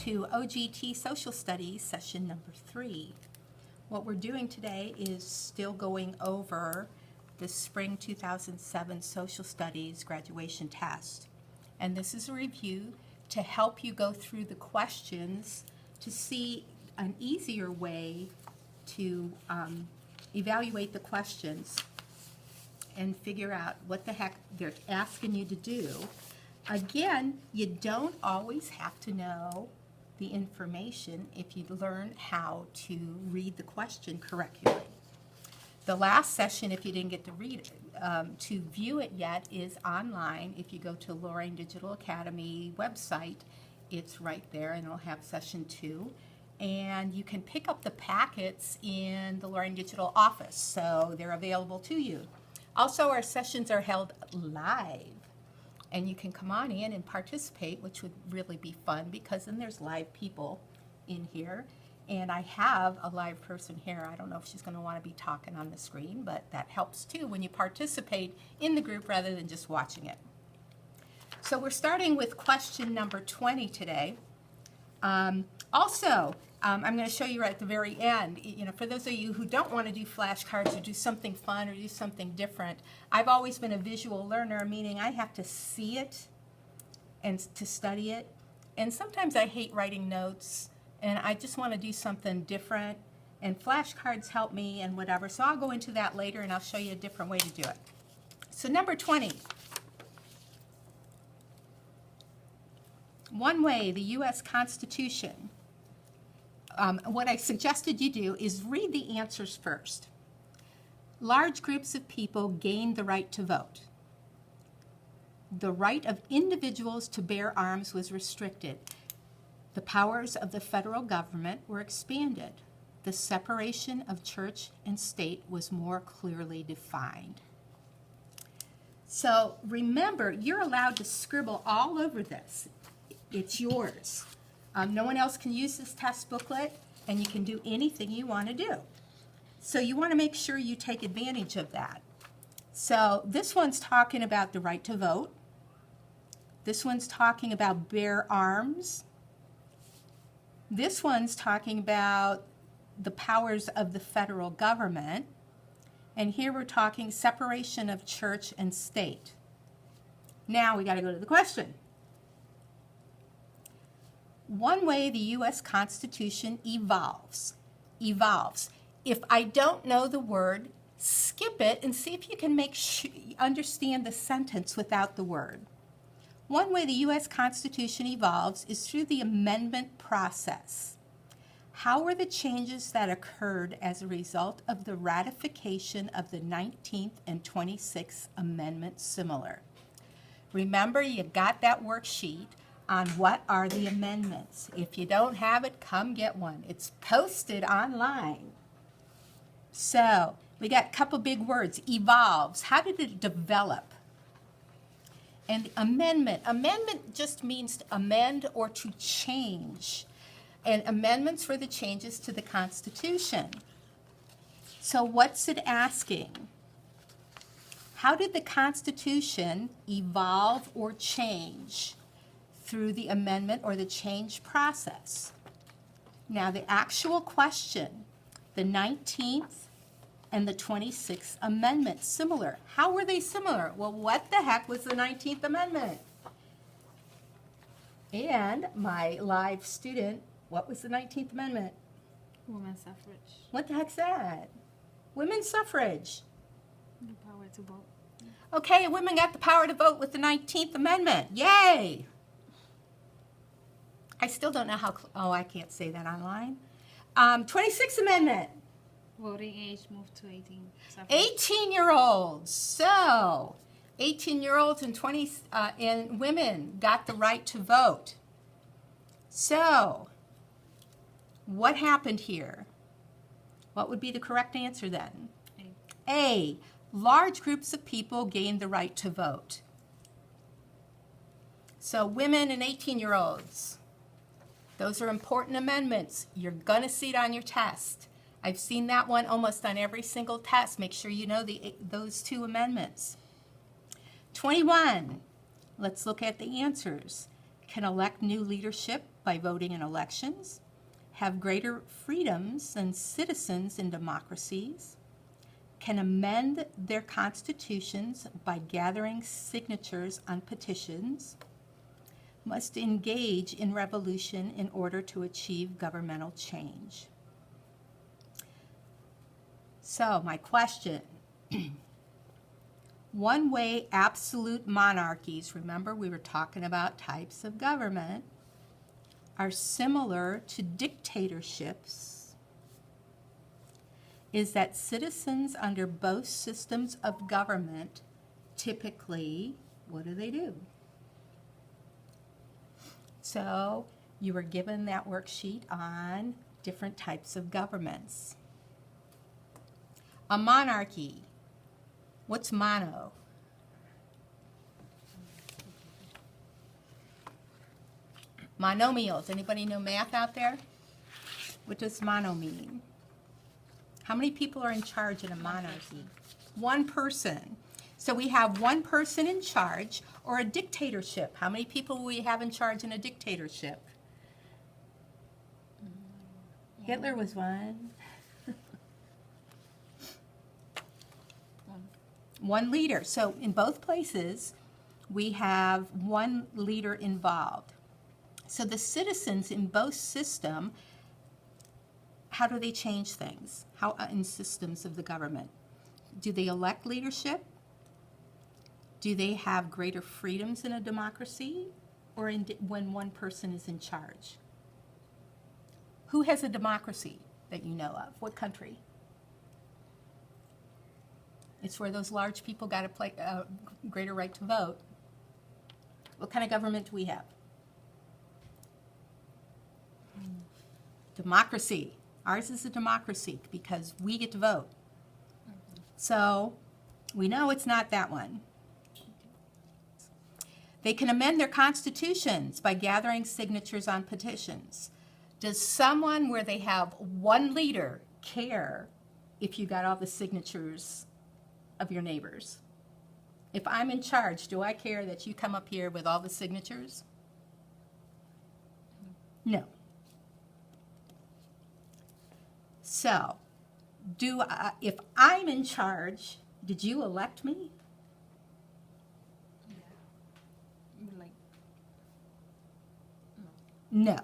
to OGT Social Studies, session number 3. What we're doing today is still going over the spring 2007 Social Studies graduation test. And this is a review to help you go through the questions to see an easier way to evaluate the questions and figure out what the heck they're asking you to do. Again, you don't always have to know the information if you learn how to read the question correctly. The last session, if you didn't get to read it, to view it yet, is online. If you go to Lorraine Digital Academy website, it's right there, and it'll have session 2. And you can pick up the packets in the Lorraine Digital office, so they're available to you. Also, our sessions are held live, and you can come on in and participate, which would really be fun because then there's live people in here. And I have a live person here. I don't know if she's going to want to be talking on the screen, but that helps too when you participate in the group rather than just watching it. So we're starting with question number 20 today. I'm going to show you right at the very end, for those of you who don't want to do flashcards or do something fun or do something different, I've always been a visual learner, meaning I have to see it and to study it. And sometimes I hate writing notes, and I just want to do something different, and flashcards help me and whatever. So I'll go into that later, and I'll show you a different way to do it. So number 20. One way the U.S. Constitution, what I suggested you do is read the answers first. Large groups of people gained the right to vote. The right of individuals to bear arms was restricted. The powers of the federal government were expanded. The separation of church and state was more clearly defined. So remember, you're allowed to scribble all over this. It's yours. No one else can use this test booklet, and you can do anything you want to do. So you want to make sure you take advantage of that. So this one's talking about the right to vote. This one's talking about bear arms. This one's talking about the powers of the federal government. And here we're talking separation of church and state. Now we got to go to the question. One way the U.S. Constitution evolves. If I don't know the word, skip it and see if you can understand the sentence without the word. One way the U.S. Constitution evolves is through the amendment process. How were the changes that occurred as a result of the ratification of the 19th and 26th Amendments similar? Remember, you got that worksheet on what are the amendments. If you don't have it, come get one. It's posted online. So we got a couple big words. Evolves. How did it develop? And amendment. Amendment just means to amend or to change. And amendments were the changes to the Constitution. So what's it asking? How did the Constitution evolve or change through the amendment or the change process? Now the actual question, the 19th and the 26th Amendment, similar. How were they similar? Well, what the heck was the 19th Amendment? And my live student, what was the 19th Amendment? Women's suffrage. What the heck's that? Women's suffrage. The power to vote. Okay, women got the power to vote with the 19th Amendment. Yay! I still don't know how, I can't say that online. 26th Amendment. Voting age moved to 18. Suffrage. 18-year-olds. So, 18-year-olds and women got the right to vote. So, what happened here? What would be the correct answer then? A. Large groups of people gained the right to vote. So, women and 18-year-olds. Those are important amendments. You're going to see it on your test. I've seen that one almost on every single test. Make sure you know those two amendments. 21. Let's look at the answers. Can elect new leadership by voting in elections, have greater freedoms than citizens in democracies, can amend their constitutions by gathering signatures on petitions, must engage in revolution in order to achieve governmental change. So, my question, one-way absolute monarchies, remember we were talking about types of government, are similar to dictatorships, is that citizens under both systems of government typically, what do? So you were given that worksheet on different types of governments. A monarchy, what's mono? Monomials, anybody know math out there? What does mono mean? How many people are in charge in a monarchy? One person. So we have one person in charge, or a dictatorship. How many people will we have in charge in a dictatorship? Hitler was one. One leader. So in both places, we have one leader involved. So the citizens in both systems, how do they change things? How in systems of the government? Do they elect leadership? Do they have greater freedoms in a democracy, or when one person is in charge? Who has a democracy that you know of? What country? It's where those large people got a greater right to vote. What kind of government do we have? Democracy. Ours is a democracy because we get to vote. So we know it's not that one. They can amend their constitutions by gathering signatures on petitions. Does someone where they have one leader care if you got all the signatures of your neighbors? If I'm in charge, do I care that you come up here with all the signatures? No. So, if I'm in charge, did you elect me? No.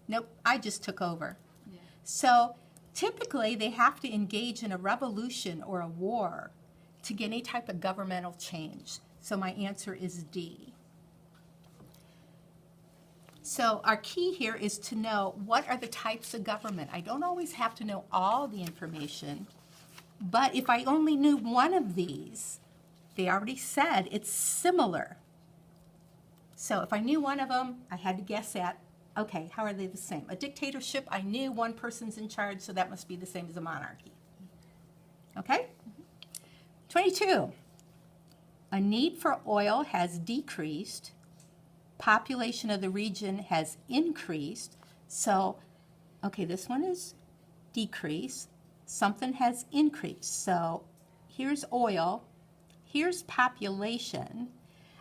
Nope, I just took over. Yeah. So typically they have to engage in a revolution or a war to get any type of governmental change. So my answer is D. So our key here is to know what are the types of government. I don't always have to know all the information, but if I only knew one of these, they already said it's similar. So if I knew one of them, I had to guess at, okay, how are they the same? A dictatorship, I knew one person's in charge, so that must be the same as a monarchy. Okay? 22. A need for oil has decreased. Population of the region has increased. So, okay, this one is decrease. Something has increased. So here's oil. Here's population.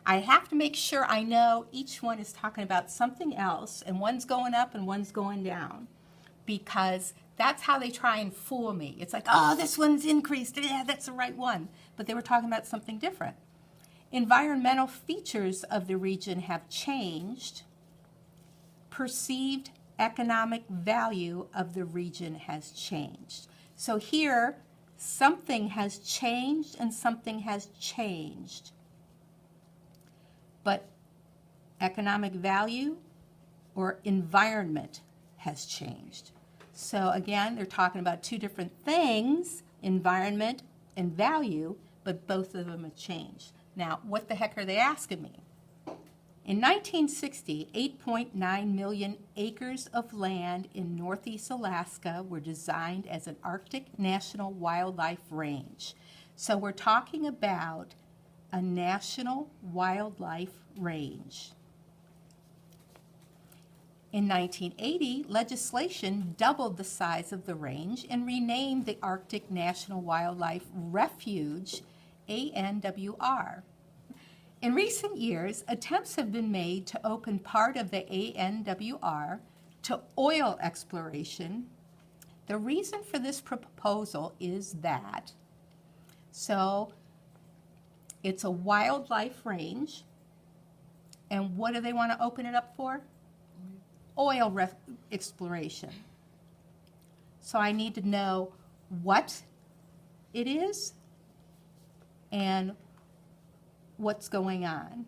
I have to make sure I know each one is talking about something else, and one's going up and one's going down, because that's how they try and fool me. It's like, oh, this one's increased. Yeah, that's the right one. But they were talking about something different. Environmental features of the region have changed. Perceived economic value of the region has changed. So here, something has changed and something has changed. But economic value or environment has changed. So again, they're talking about two different things, environment and value, but both of them have changed. Now, what the heck are they asking me? In 1960, 8.9 million acres of land in northeast Alaska were designed as an Arctic National Wildlife Range. So we're talking about a national wildlife range. In 1980, legislation doubled the size of the range and renamed the Arctic National Wildlife Refuge ANWR. In recent years, attempts have been made to open part of the ANWR to oil exploration. The reason for this proposal is that, so it's a wildlife range, and what do they want to open it up for? Oil exploration. So I need to know what it is and what's going on.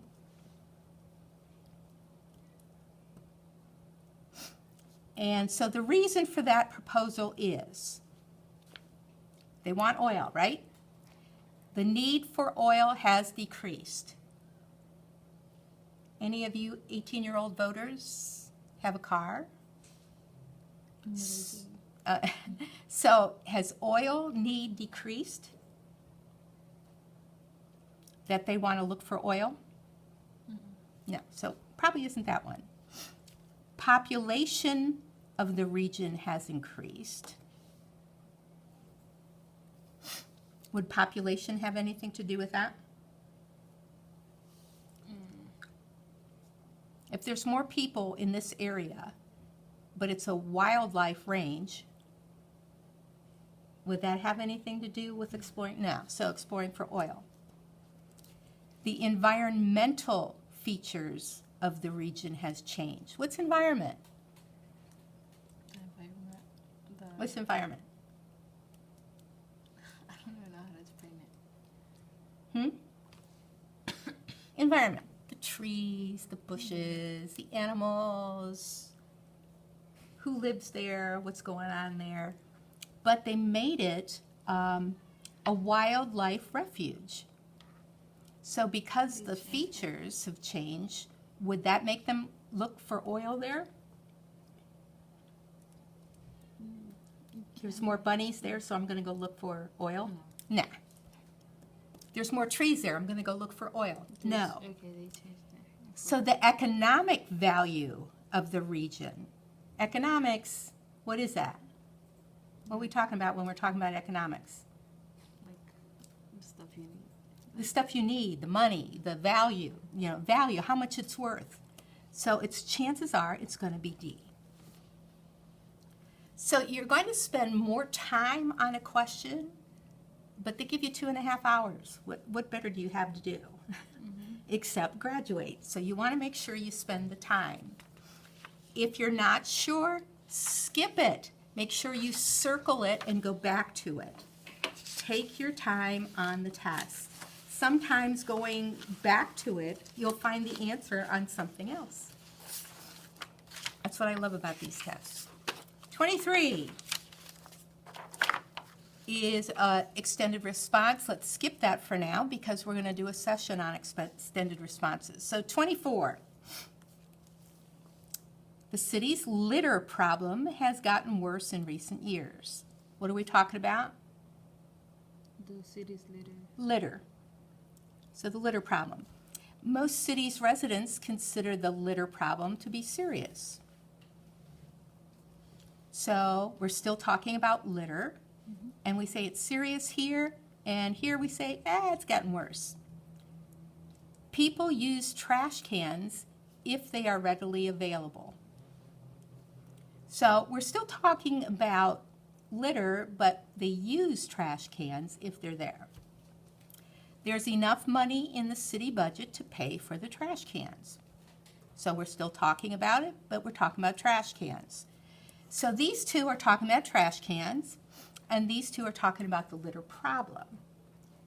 And so the reason for that proposal is they want oil, right? The need for oil has decreased. Any of you 18-year-old voters have a car? So has oil need decreased? That they want to look for oil? No, so probably isn't that one. Population of the region has increased. Would population have anything to do with that? If there's more people in this area, but it's a wildlife range, would that have anything to do with exploring? No, so exploring for oil. The environmental features of the region has changed. What's environment? What's environment? I don't even know how to explain it. Environment. The trees, the bushes, the animals, who lives there, what's going on there. But they made it a wildlife refuge. So because the features have changed, would that make them look for oil there? There's more bunnies there, so I'm going to go look for oil? No. Nah. There's more trees there, I'm going to go look for oil? No. Okay, they changed it. So the economic value of the region, economics, what is that? What are we talking about when we're talking about economics? Like the stuff you need. The stuff you need, the money, the value, value, how much it's worth. So its chances are it's going to be D. So you're going to spend more time on a question, but they give you 2.5 hours. What better do you have to do? Except graduate. So you want to make sure you spend the time. If you're not sure, skip it. Make sure you circle it and go back to it. Take your time on the test. Sometimes going back to it, you'll find the answer on something else. That's what I love about these tests. 23 is extended response. Let's skip that for now because we're going to do a session on extended responses. So 24. The city's litter problem has gotten worse in recent years. What are we talking about? The city's litter. Litter. So the litter problem. Most cities' residents consider the litter problem to be serious. So we're still talking about litter, and we say it's serious here, and here we say, it's gotten worse. People use trash cans if they are readily available. So we're still talking about litter, but they use trash cans if they're there. There's enough money in the city budget to pay for the trash cans. So we're still talking about it, but we're talking about trash cans. So these two are talking about trash cans, and these two are talking about the litter problem.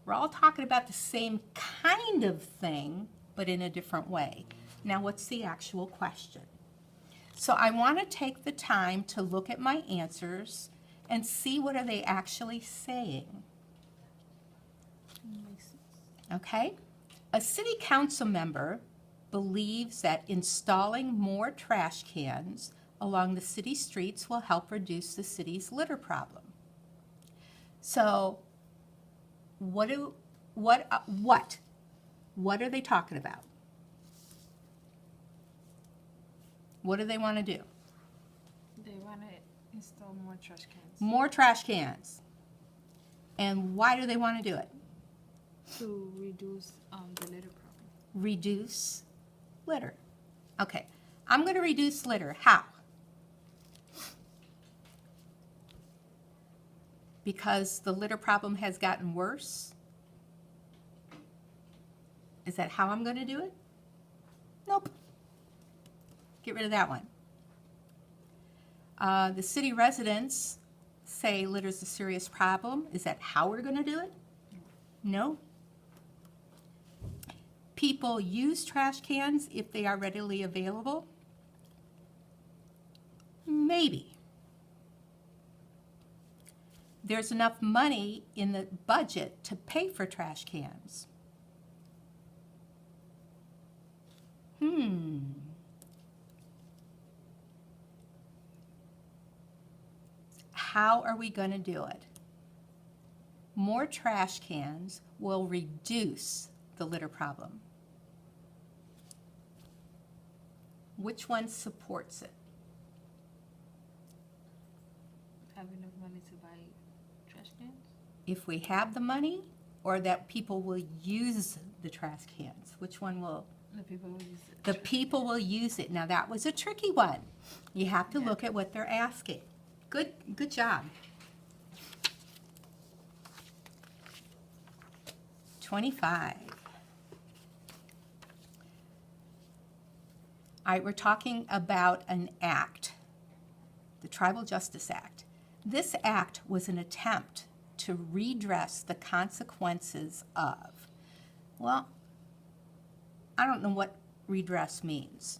We're all talking about the same kind of thing, but in a different way. Now, what's the actual question? So I want to take the time to look at my answers and see what are they actually saying. Okay? A city council member believes that installing more trash cans along the city streets will help reduce the city's litter problem. So what are they talking about? What do they want to do? They want to install more trash cans. More trash cans. And why do they want to do it? To reduce the litter problem. reduce litter. Okay, I'm going to reduce litter. How? Because the litter problem has gotten worse? Is that how I'm going to do it? Nope. Get rid of that one. The city residents say litter's a serious problem. Is that how we're going to do it? No. People use trash cans if they are readily available? Maybe. There's enough money in the budget to pay for trash cans. How are we going to do it? More trash cans will reduce the litter problem. Which one supports it? Have enough money to buy trash cans? If we have the money, or that people will use the trash cans? Which one will? The people will use it. The people will use it. Now that was a tricky one. You have to look at what they're asking. Good job. 25. All right, we're talking about an act, the Tribal Justice Act. This act was an attempt to redress the consequences of, well, I don't know what redress means.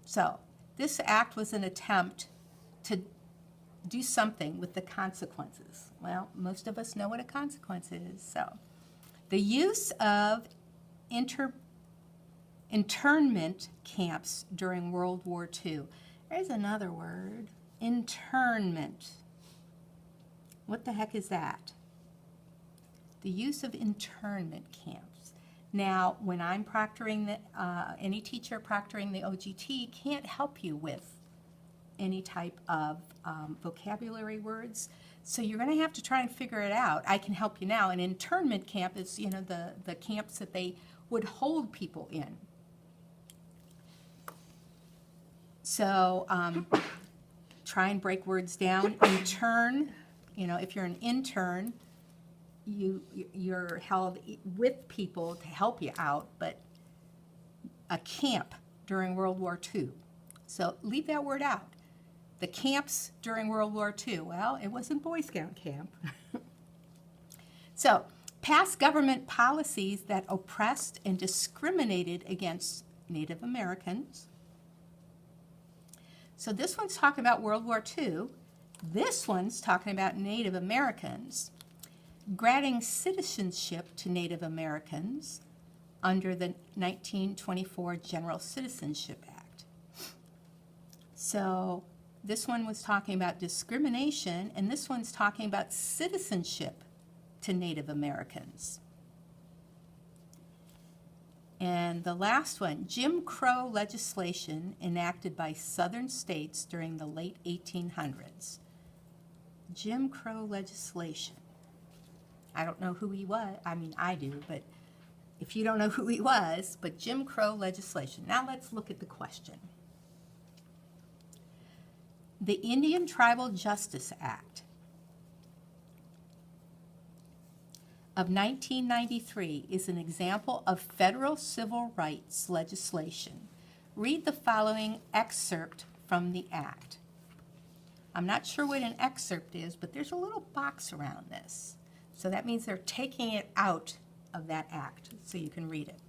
So, this act was an attempt to do something with the consequences. Well, most of us know what a consequence is. So, the use of internment camps during World War II. There's another word, internment. What the heck is that? The use of internment camps. Now, when I'm proctoring any teacher proctoring the OGT can't help you with any type of vocabulary words. So you're going to have to try and figure it out. I can help you now. An internment camp is, you know, the camps that they would hold people in. So try and break words down. Intern, you know, if you're an intern, you're held with people to help you out, but a camp during World War II. So leave that word out. The camps during World War II, well, it wasn't Boy Scout camp. So, past government policies that oppressed and discriminated against Native Americans. So this one's talking about World War II. This one's talking about Native Americans. Granting citizenship to Native Americans under the 1924 General Citizenship Act. So this one was talking about discrimination, and this one's talking about citizenship to Native Americans. And the last one, Jim Crow legislation enacted by southern states during the late 1800s. Jim Crow legislation. I don't know who he was. I mean, I do, but if you don't know who he was, but Jim Crow legislation. Now let's look at the question. The Indian Tribal Justice Act of 1993 is an example of federal civil rights legislation. Read the following excerpt from the act. I'm not sure what an excerpt is, but there's a little box around this. So that means they're taking it out of that act, so you can read it.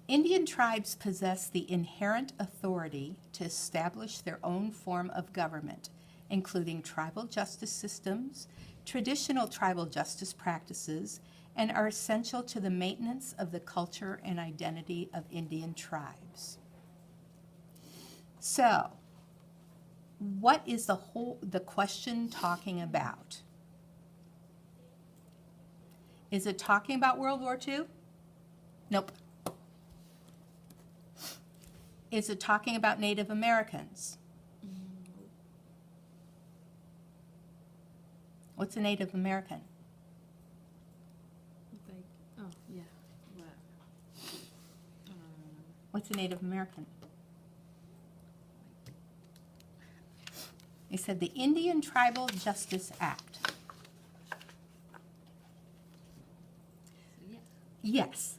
Indian tribes possess the inherent authority to establish their own form of government, including tribal justice systems, traditional tribal justice practices, and are essential to the maintenance of the culture and identity of Indian tribes. So, what is the question talking about? Is it talking about World War II? Nope. Is it talking about Native Americans? What's a Native American? Like, oh, yeah. What's a Native American? They said the Indian Tribal Justice Act. Yeah. Yes.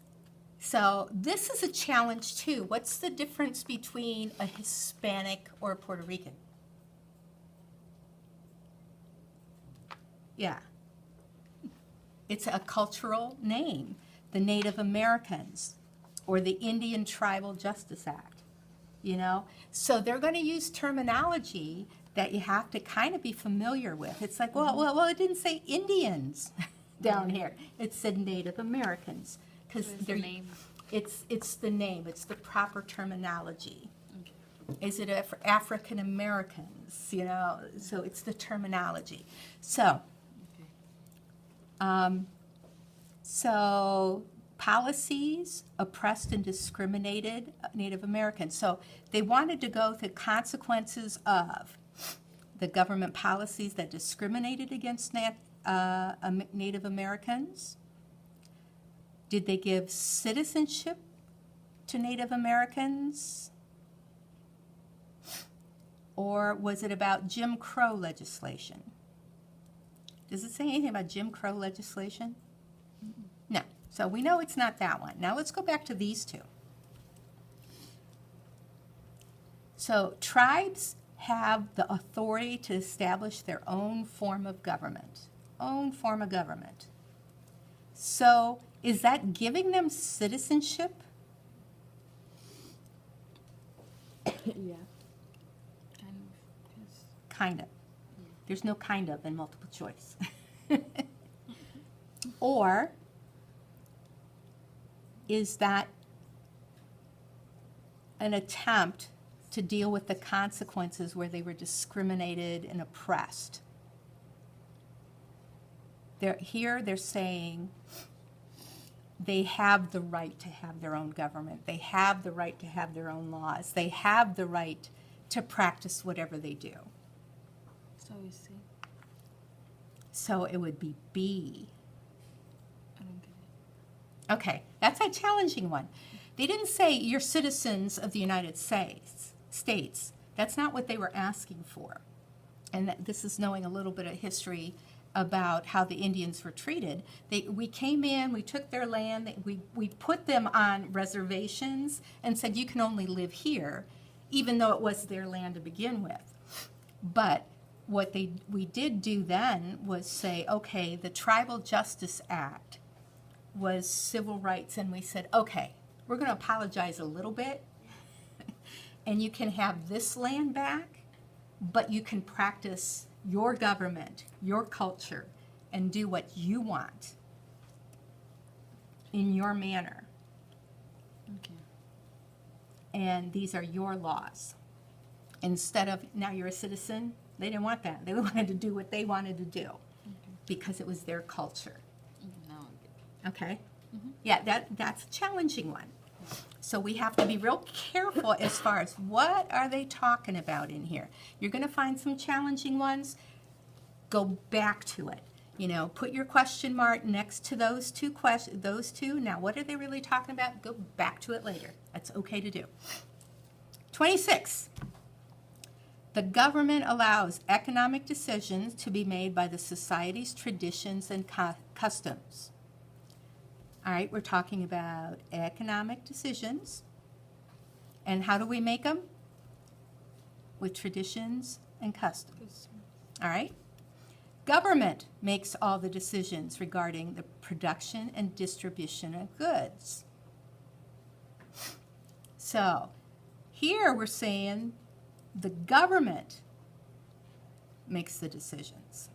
So this is a challenge too. What's the difference between a Hispanic or a Puerto Rican? Yeah. It's a cultural name. The Native Americans or the Indian Tribal Justice Act, you know? So they're going to use terminology that you have to kind of be familiar with. It's like, well, it didn't say Indians down here. It said Native Americans. Because So it's the name. It's the name. It's the proper terminology. Okay. Is it for African Americans? You know, so it's the terminology. So, Okay. so policies oppressed and discriminated Native Americans. So they wanted to go through consequences of the government policies that discriminated against Native Americans. Did they give citizenship to Native Americans? Or was it about Jim Crow legislation? Does it say anything about Jim Crow legislation? No. So we know it's not that one. Now let's go back to these two. So tribes have the authority to establish their own form of government. Own form of government. So is that giving them citizenship? Yeah. Kind of. 'Cause- Kind of. yeah. There's no kind of in multiple choice. Or is that an attempt to deal with the consequences where they were discriminated and oppressed? Here they're saying they have the right to have their own government. They have the right to have their own laws. They have the right to practice whatever they do. So we see. So it would be B. I don't get it. Okay, that's a challenging one. They didn't say you're citizens of the United States. That's not what they were asking for. And this is knowing a little bit of history about how the Indians were treated. We came in, we took their land, we put them on reservations and said you can only live here, even though it was their land to begin with. But what we did do then was say, okay, the Tribal Justice Act was civil rights, and we said, okay, we're going to apologize a little bit, and you can have this land back, but you can practice your government, your culture, and do what you want in your manner. Okay. And these are your laws. Instead of, now you're a citizen, they didn't want that. They wanted to do what they wanted to do because it was their culture. Now I get it. Okay? Yeah, that's a challenging one. So we have to be real careful as far as what are they talking about in here. You're going to find some challenging ones. Go back to it. You know, put your question mark next to those two questions. Those two. Now, what are they really talking about? Go back to it later. That's okay to do. 26. The government allows economic decisions to be made by the society's traditions and customs. All right, we're talking about economic decisions. And how do we make them? With traditions and customs. All right? Government makes all the decisions regarding the production and distribution of goods. So, here we're saying the government makes the decisions.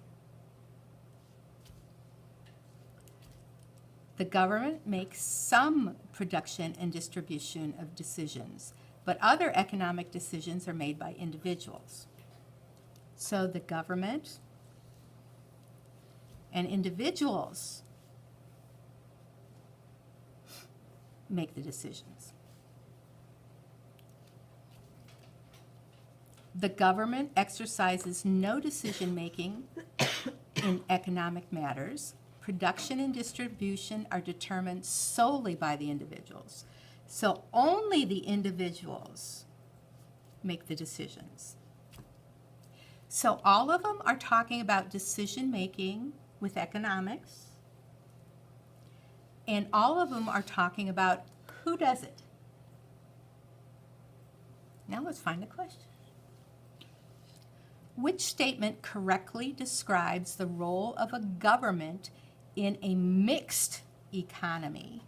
The government makes some production and distribution of decisions, but other economic decisions are made by individuals. So the government and individuals make the decisions. The government exercises no decision-making in economic matters. Production and distribution are determined solely by the individuals. So only the individuals make the decisions. So all of them are talking about decision making with economics, and all of them are talking about who does it. Now let's find the question. Which statement correctly describes the role of a government in a mixed economy?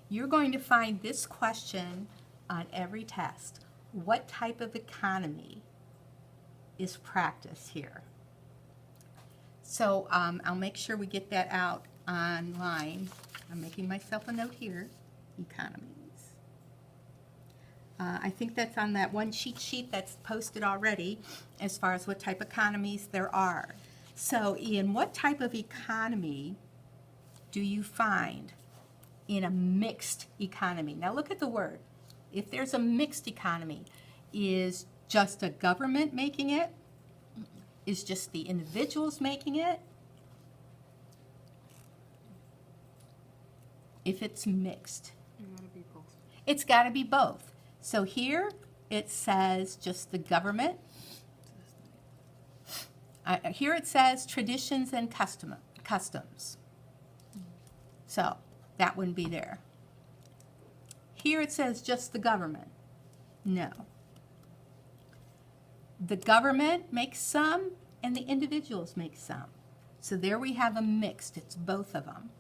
You're going to find this question on every test. What type of economy is practiced here? So I'll make sure we get that out online. I'm making myself a note here, economies. I think that's on that one cheat sheet that's posted already as far as what type of economies there are. So Ian, what type of economy do you find in a mixed economy? Now look at the word. If there's a mixed economy, is just a government making it? Is just the individuals making it? If it's mixed, It gotta be both. it's got to be both. So here it says just the government. Here it says traditions and customs. So that wouldn't be there. Here it says just the government. No. The government makes some and the individuals make some. So there we have a mixed, it's both of them.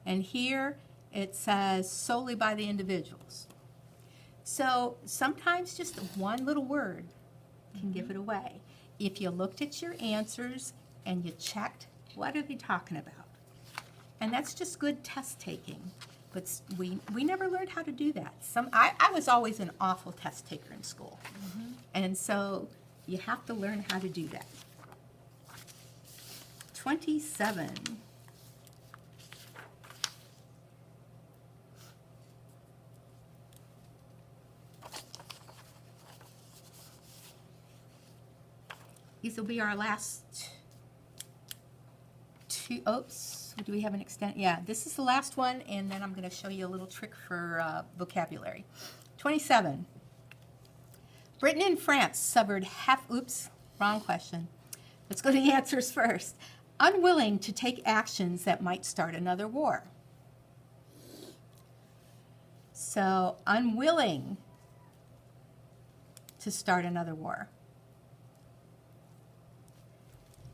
And here it says solely by the individuals. So sometimes just one little word can give it away. If you looked at your answers and you checked, what are they talking about? And that's just good test taking. But we never learned how to do that. I was always an awful test taker in school. And so you have to learn how to do that. 27. These will be our last two. Oops, do we have an extent? Yeah, this is the last one, and then I'm going to show you a little trick for vocabulary. 27. Britain and France suffered oops, wrong question. Let's go to the answers first. Unwilling to take actions that might start another war. So, unwilling to start another war.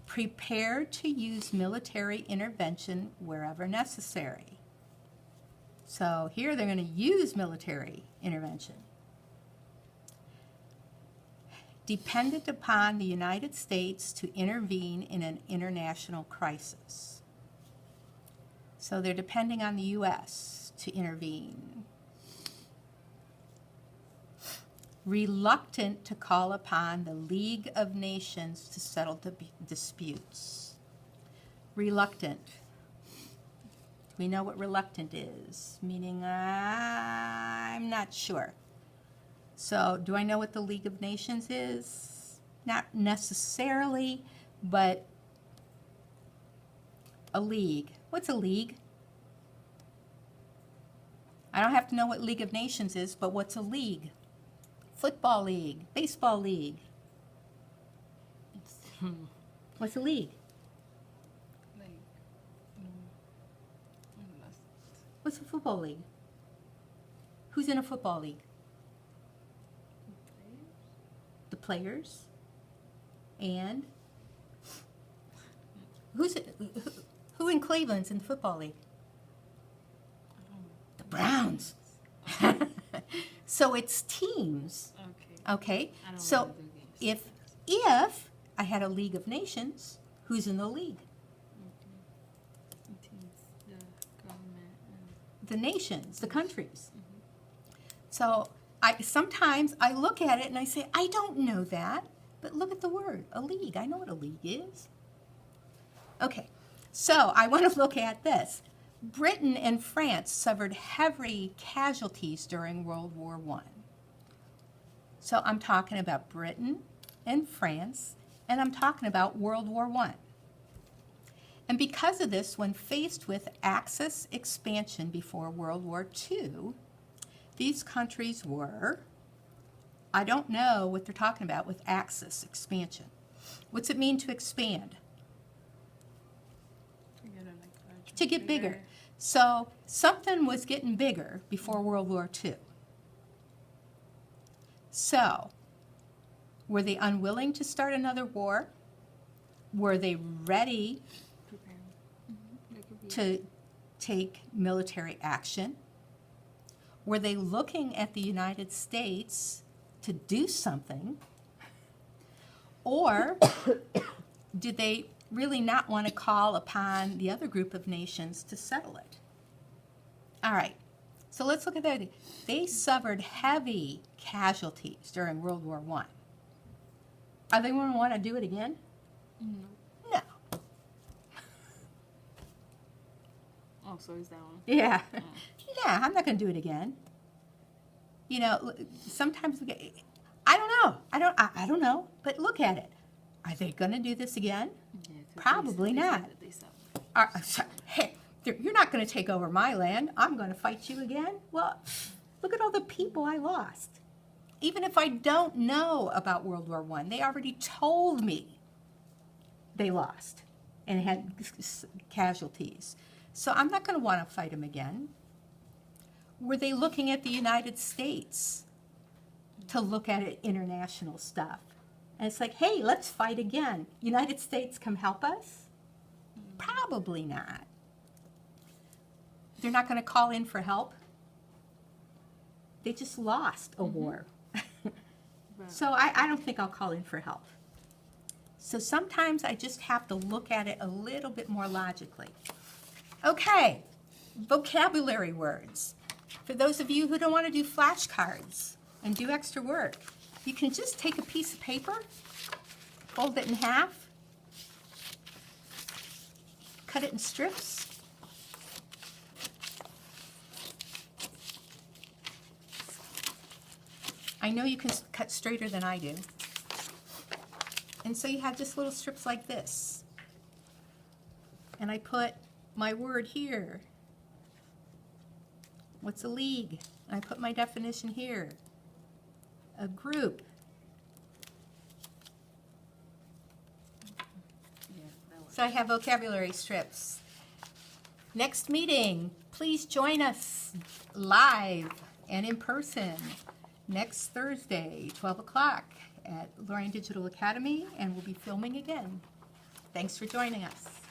Prepared to use military intervention wherever necessary. So here they're going to use military intervention. Dependent upon the United States to intervene in an international crisis. So they're depending on the U.S. to intervene. Reluctant to call upon the League of Nations to settle disputes. Reluctant. We know what reluctant is, meaning I'm not sure. So do I know what the League of Nations is? Not necessarily, but a league. What's a league? I don't have to know what League of Nations is, but what's a league? Football league, baseball league. What's a league? Like, What's a football league? Who's in a football league? The players. And who in Cleveland's in the football league? The Browns. So it's teams. Okay. Okay. I don't So wanna do games. if I had a League of Nations, who's in the league? It is the government and The nations, the countries. So sometimes I look at it and I say, I don't know that, but look at the word, a league. I know what a league is. Okay, so I want to look at this. Britain and France suffered heavy casualties during World War I. So I'm talking about Britain and France, and I'm talking about World War I. And because of this, when faced with Axis expansion before World War II, These countries were, I don't know what they're talking about with axis, expansion. What's it mean to expand? To get bigger. So something was getting bigger before World War II. So, were they unwilling to start another war? Were they ready to take military action? Were they looking at the United States to do something? Or did they really not want to call upon the other group of nations to settle it? All right, so let's look at that. They suffered heavy casualties during World War I. Are they going to want to do it again? No. Oh, so is that one? Yeah. Yeah, I'm not going to do it again. You know, sometimes we get, I don't know. I don't know. But look at it. Are they going to do this again? Yeah, 'cause Probably they said not. that they suffered. Hey, you're not going to take over my land. I'm going to fight you again. Well, look at all the people I lost. Even if I don't know about World War I, they already told me they lost and had casualties. So I'm not going to want to fight them again. Were they looking at the United States to look at it, international stuff? And it's like, hey, let's fight again. United States, come help us? Probably not. They're not going to call in for help. They just lost a war. So I don't think I'll call in for help. So sometimes I just have to look at it a little bit more logically. Okay, vocabulary words. For those of you who don't want to do flashcards and do extra work, you can just take a piece of paper, fold it in half, cut it in strips. I know you can cut straighter than I do. And so you have just little strips like this. And I put my word here. What's a league? I put my definition here. A group. Yeah, that one. So I have vocabulary strips. Next meeting, please join us live and in person next Thursday, 12 o'clock at Lorraine Digital Academy, and we'll be filming again. Thanks for joining us.